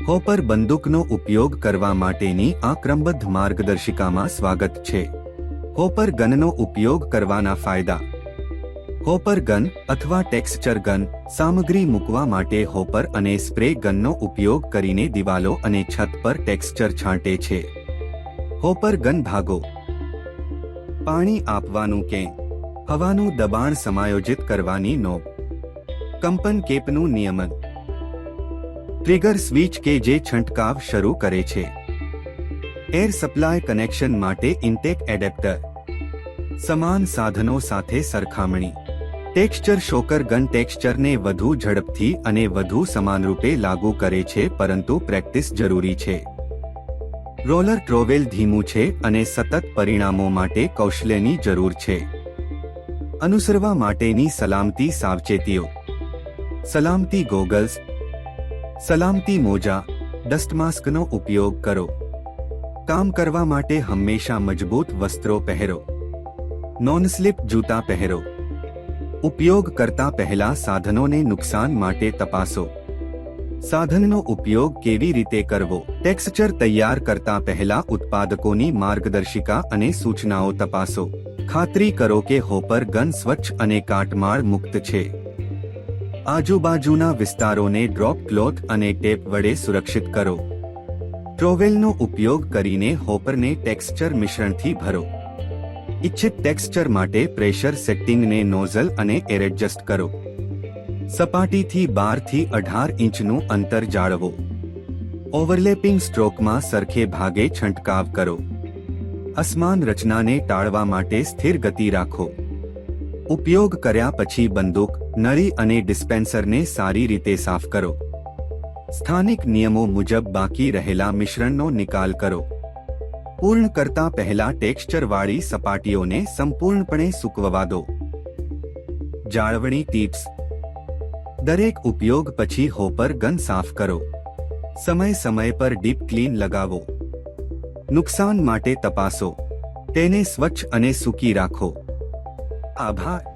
Hopper બંદૂકનો ઉપયોગ કરવા માટેની આ ક્રમબદ્ધ માર્ગદર્શિકામાં સ્વાગત છે. હોપર ગનનો ઉપયોગ કરવાના ફાયદા. હોપર ગન અથવા ટેક્સચર ગન સામગ્રી મૂકવા માટે હોપર અને સ્પ્રે ગનનો ઉપયોગ કરીને દિવાલો અને છત પર ટેક્સચર છાંટે છે. હોપર ગન ભાગો. પાણી આપવાનું કેન, હવાનું દબાણ સમાયોજિત કરવાની નોબ, કંપન કેપનું નિયમન, ટ્રિગર સ્વિચ કે જે છંટકાવ શરૂ કરે છે, એર સપ્લાય કનેક્શન માટે ઇન્ટેક એડેપ્ટર, સમાન સાધનો સાથે સરખામણી. ટેક્સચર શોકર ગન ટેક્સચરને વધુ ઝડપથી અને વધુ સમાનરૂપે લાગુ કરે છે, પરંતુ પ્રેક્ટિસ જરૂરી છે. રોલર ટ્રોવેલ ધીમું છે અને સતત પરિણામો માટે કૌશલ્યની જરૂર છે. અનુસરવા માટેની સલામતી સાવચેતીઓ. સલામતી ગોગલ્સ, સલામતી મોજા, ડસ્ટ માસ્કનો ઉપયોગ કરો. કામ કરવા માટે હંમેશા મજબૂત વસ્ત્રો પહેરો. નોન-સ્લિપ જૂતા પહેરો. ઉપયોગ કરતા પહેલા સાધનોને નુકસાન માટે તપાસો. સાધનનો ઉપયોગ કેવી રીતે કરવો. ટેક્સચર તૈયાર કરતા પહેલા ઉત્પાદકોની માર્ગદર્શિકા અને સૂચનાઓ તપાસો. ખાતરી કરો કે હોપર ગન સ્વચ્છ અને કાટમાળ મુક્ત છે. આજુબાજુના વિસ્તારોને ડ્રોપ ક્લોથ અને ટેપ વડે સુરક્ષિત કરો. ટ્રોવેલનો ઉપયોગ કરીને હોપરને ટેક્સચર મિશ્રણથી ભરો. ઇચ્છિત ટેક્સચર માટે પ્રેશર સેટિંગને નોઝલ અને એડજસ્ટ કરો. સપાટીથી 12 થી 18 ઇંચનું અંતર જાળવો. ઓવરલેપિંગ સ્ટ્રોકમાં સરખે ભાગે છંટકાવ કરો. અસમાન રચનાને ટાળવા માટે સ્થિર ગતિ રાખો. ઉપયોગ કર્યા પછી બંદૂક, નળી અને ડિસ્પેન્સરને સારી રીતે સાફ કરો. સ્થાનિક નિયમો મુજબ બાકી રહેલા મિશ્રણનો નિકાલ કરો. પૂર્ણ કરતા પહેલા ટેક્સચરવાળી સપાટીઓને સંપૂર્ણપણે સૂકવવા દો. જાળવણી ટિપ્સ. દરેક ઉપયોગ પછી હોપર ગન સાફ કરો. સમય સમય પર ડીપ ક્લીન લગાવો. નુકસાન માટે તપાસો. તેને સ્વચ્છ અને સૂકી રાખો. આભાર.